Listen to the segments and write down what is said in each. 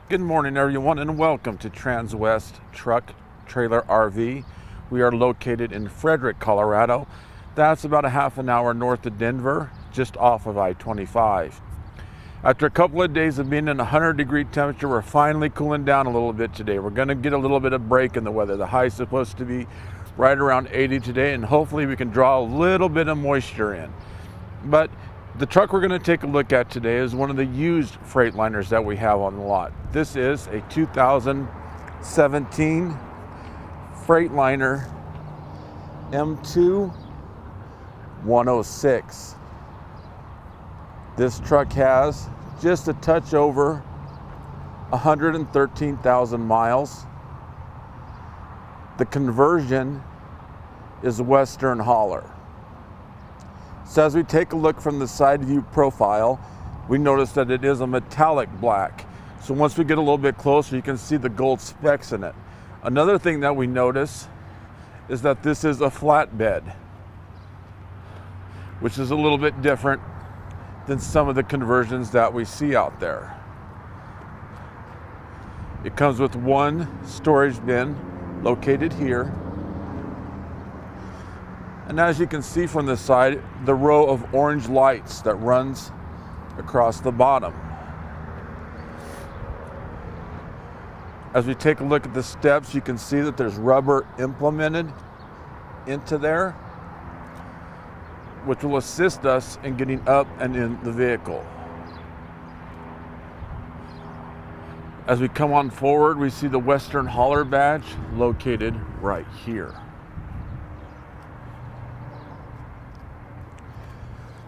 Good morning, everyone, and welcome to Transwest Truck Trailer RV. We are located in Frederick, Colorado. That's about a half an hour north of Denver, just off of I-25. After a couple of days of being in 100-degree temperature, we're finally cooling down a little bit today. We're going to get a little bit of break in the weather. The high is supposed to be right around 80 today, and hopefully we can draw a little bit of moisture in. But the truck we're going to take a look at today is one of the used Freightliners that we have on the lot. This is a 2017 Freightliner M2 106. This truck has just a touch over 113,000 miles. The conversion is Western Hauler. So as we take a look from the side view profile, we notice that it is a metallic black. So once we get a little bit closer, you can see the gold specks in it. Another thing that we notice is that this is a flatbed, which is a little bit different than some of the conversions that we see out there. It comes with one storage bin located here. And as you can see from the side, the row of orange lights that runs across the bottom. As we take a look at the steps, you can see that there's rubber implemented into there, which will assist us in getting up and in the vehicle. As we come on forward, we see the Western Hauler badge located right here.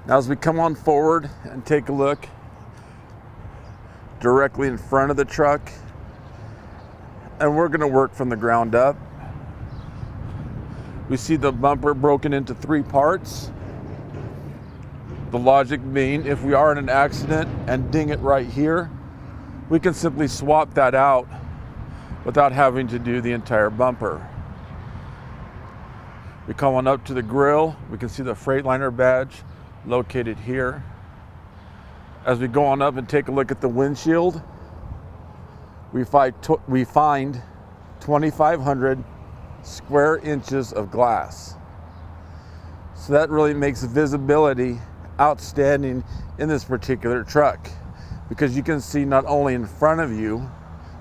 Now as we come on forward and take a look directly in front of the truck, and we're going to work from the ground up, we see the bumper broken into three parts. The logic being, if we are in an accident and ding it right here, we can simply swap that out without having to do the entire bumper. We come on up to the grill, we can see the Freightliner badge located here. As we go on up and take a look at the windshield, we find 2,500 square inches of glass. So that really makes visibility outstanding in this particular truck, because you can see not only in front of you,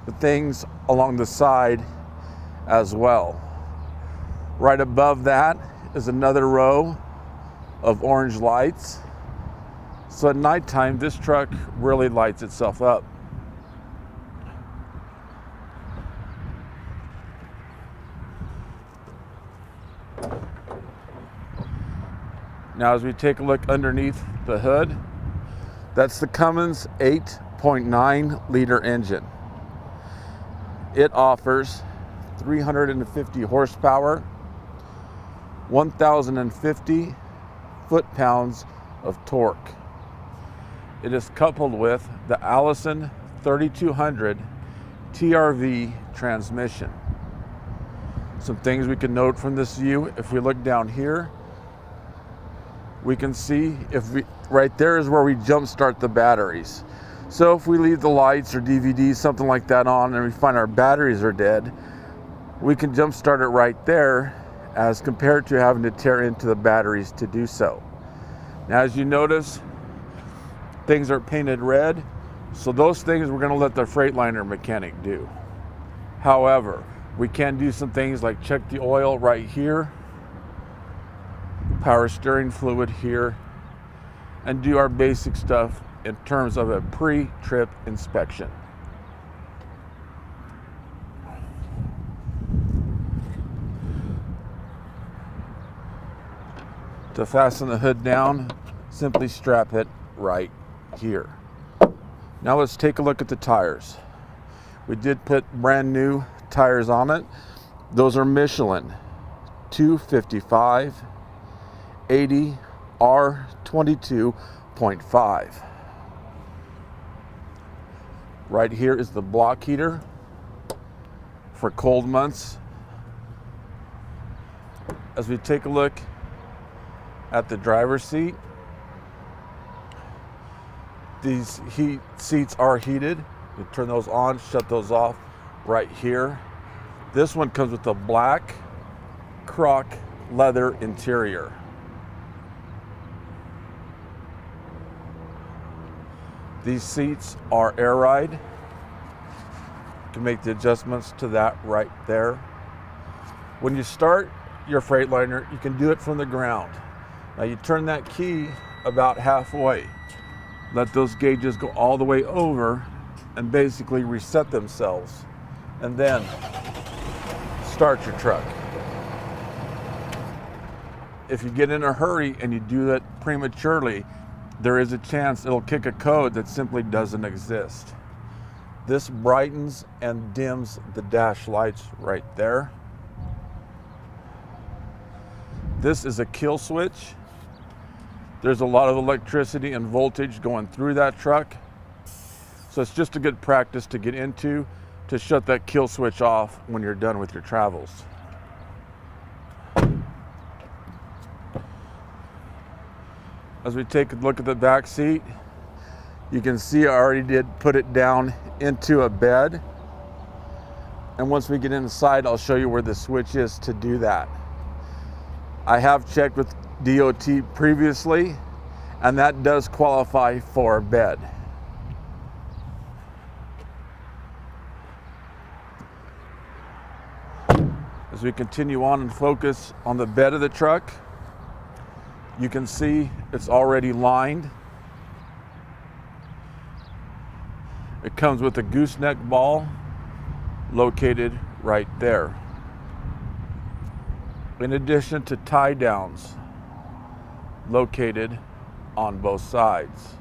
but things along the side as well. Right above that is another row of orange lights. So at nighttime, this truck really lights itself up. Now as we take a look underneath the hood, that's the Cummins 8.9 liter engine. It offers 350 horsepower, 1,050 foot-pounds of torque. It is coupled with the Allison 3200 TRV transmission. Some things we can note from this view: if we look down here, we can see right there is where we jump start the batteries. So if we leave the lights or DVDs, something like that on, and we find our batteries are dead, we can jump start it right there, as compared to having to tear into the batteries to do so. Now as you notice, things are painted red, so those things we're going to let the Freightliner mechanic do. However, we can do some things like check the oil right here, power steering fluid here, and do our basic stuff in terms of a pre-trip inspection. To fasten the hood down, simply strap it right here. Now let's take a look at the tires. We did put brand new tires on it. Those are Michelin 255 80 R22.5. Right here is the block heater for cold months. As we take a look at the driver's seat, These seats are heated You turn those on, shut those off right here. This one comes with a black croc leather interior. These seats are air ride. You can make the adjustments to that right there. When you start your Freightliner, you can do it from the ground. Now you turn that key about halfway. Let those gauges go all the way over and basically reset themselves. And then start your truck. If you get in a hurry and you do that prematurely, there is a chance it'll kick a code that simply doesn't exist. This brightens and dims the dash lights right there. This is a kill switch. There's a lot of electricity and voltage going through that truck. So it's just a good practice to get into to shut that kill switch off when you're done with your travels. As we take a look at the back seat, you can see I already did put it down into a bed. And once we get inside, I'll show you where the switch is to do that. I have checked with DOT previously, and that does qualify for a bed. As we continue on and focus on the bed of the truck, you can see it's already lined. It comes with a gooseneck ball located right there. In addition to tie downs located on both sides.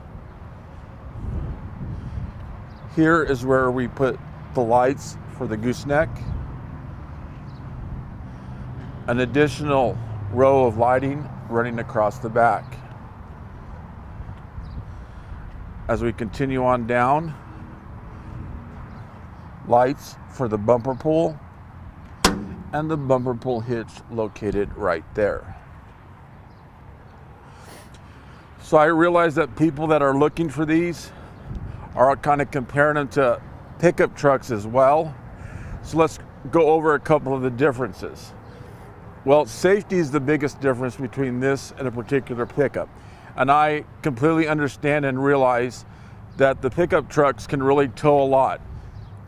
Here is where we put the lights for the gooseneck. An additional row of lighting running across the back. As we continue on down, lights for the bumper pull and the bumper pull hitch located right there. So I realize that people that are looking for these are kind of comparing them to pickup trucks as well. So let's go over a couple of the differences. Well, safety is the biggest difference between this and a particular pickup. And I completely understand and realize that the pickup trucks can really tow a lot.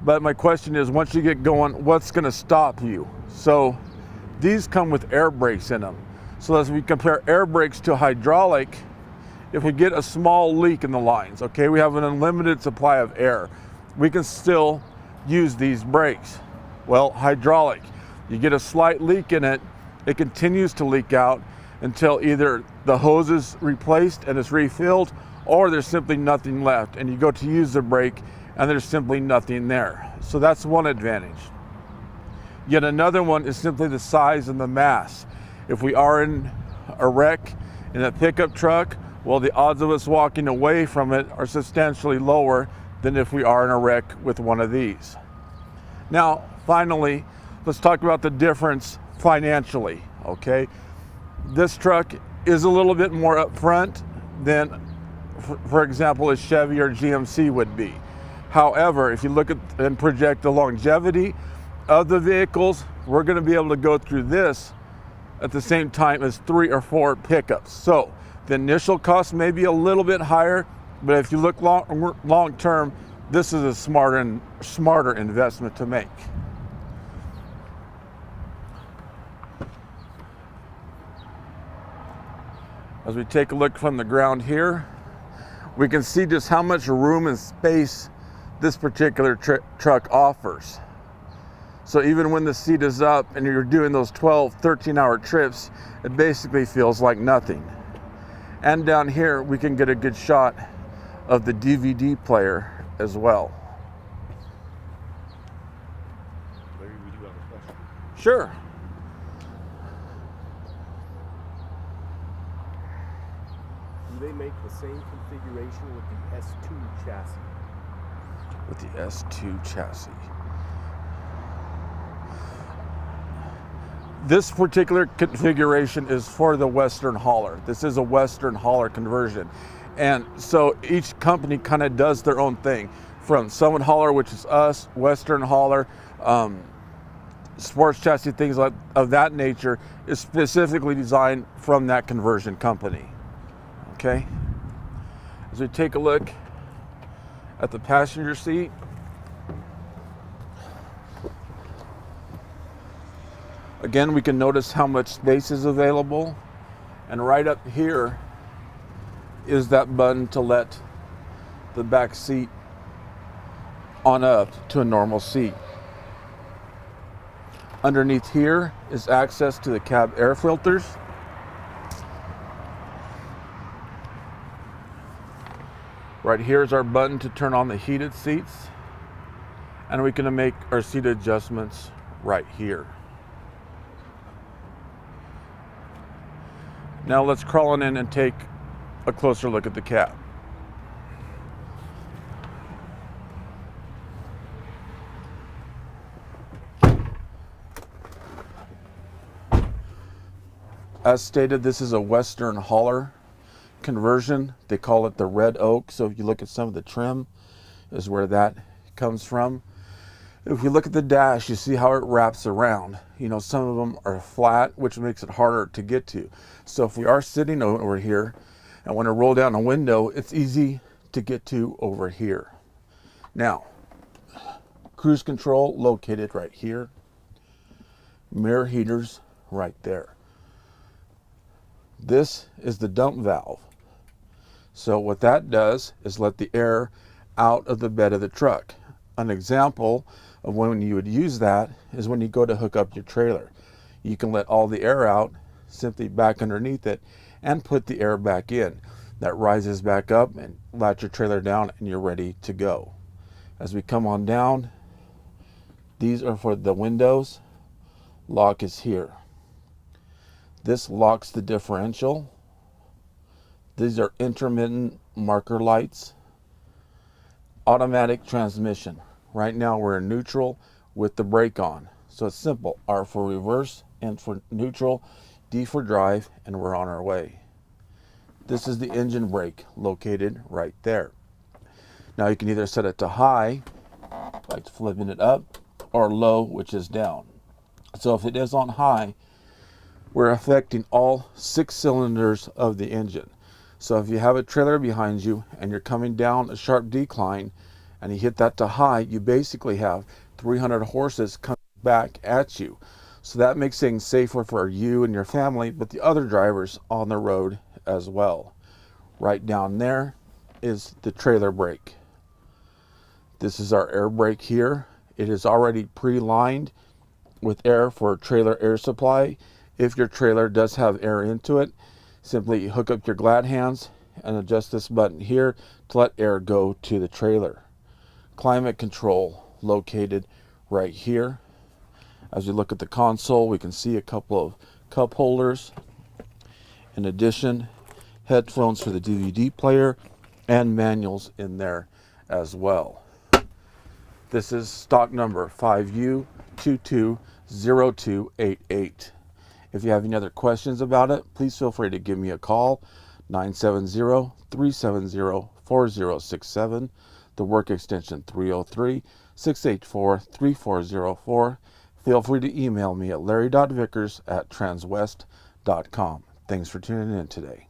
But my question is, once you get going, what's gonna stop you? So these come with air brakes in them. So as we compare air brakes to hydraulic, if we get a small leak in the lines, okay, we have an unlimited supply of air. We can still use these brakes. Well, hydraulic, you get a slight leak in it, it continues to leak out until either the hose is replaced and it's refilled, or there's simply nothing left, and you go to use the brake and there's simply nothing there. So that's one advantage. Yet another one is simply the size and the mass. If we are in a wreck in a pickup truck, well, the odds of us walking away from it are substantially lower than if we are in a wreck with one of these. Now, finally, let's talk about the difference financially, okay? This truck is a little bit more upfront than, for example, a Chevy or GMC would be. However, if you look at and project the longevity of the vehicles, we're gonna be able to go through this at the same time as 3 or 4 pickups. So the initial cost may be a little bit higher, but if you look long term, this is a smarter investment to make. As we take a look from the ground here, we can see just how much room and space this particular truck offers. So even when the seat is up and you're doing those 12, 13-hour trips, it basically feels like nothing. And down here, we can get a good shot of the DVD player as well. Larry, we do have a question. Sure. Do they make the same configuration with the S2 chassis? With the S2 chassis. This particular configuration is for the Western hauler. This is a Western hauler conversion. And so each company kind of does their own thing. from Summit Hauler, which is us, Western Hauler, sports chassis, things like of that nature, is specifically designed from that conversion company. Okay. As we take a look at the passenger seat, again, we can notice how much space is available, and right up here is that button to let the back seat on up to a normal seat. Underneath here is access to the cab air filters. Right here is our button to turn on the heated seats, and we can make our seat adjustments right here. Now let's crawl on in and take a closer look at the cab. As stated, this is a Western Hauler conversion. They call it the red oak. So if you look at some of the trim, is where that comes from. If you look at the dash, you see how it wraps around. You know, some of them are flat, which makes it harder to get to. So if we are sitting over here and want to roll down a window, it's easy to get to over here. Now, cruise control located right here. Mirror heaters right there. This is the dump valve. So what that does is let the air out of the bed of the truck. An example of when you would use that is when you go to hook up your trailer. You can let all the air out, simply back underneath it, and put the air back in. That rises back up and latch your trailer down, and you're ready to go. As we come on down, these are for the windows. Lock is here. This locks the differential. These are intermittent marker lights. Automatic transmission. Right now we're in neutral with the brake on. So it's simple. R for reverse, N for neutral, D for drive, and we're on our way. This is the engine brake located right there. Now you can either set it to high, like flipping it up, or low, which is down. So if it is on high, we're affecting all 6 cylinders of the engine. So if you have a trailer behind you and you're coming down a sharp decline and you hit that to high, you basically have 300 horses coming back at you. So that makes things safer for you and your family, but the other drivers on the road as well. Right down there is the trailer brake. This is our air brake here. It is already pre-lined with air for trailer air supply. If your trailer does have air into it, simply hook up your glad hands and adjust this button here to let air go to the trailer. Climate control located right here. As we look at the console, we can see a couple of cup holders. In addition, headphones for the DVD player and manuals in there as well. This is stock number 5U220288. If you have any other questions about it, please feel free to give me a call, 970-370-4067, the work extension 303-684-3404. Feel free to email me at larry.vickers@transwest.com. Thanks for tuning in today.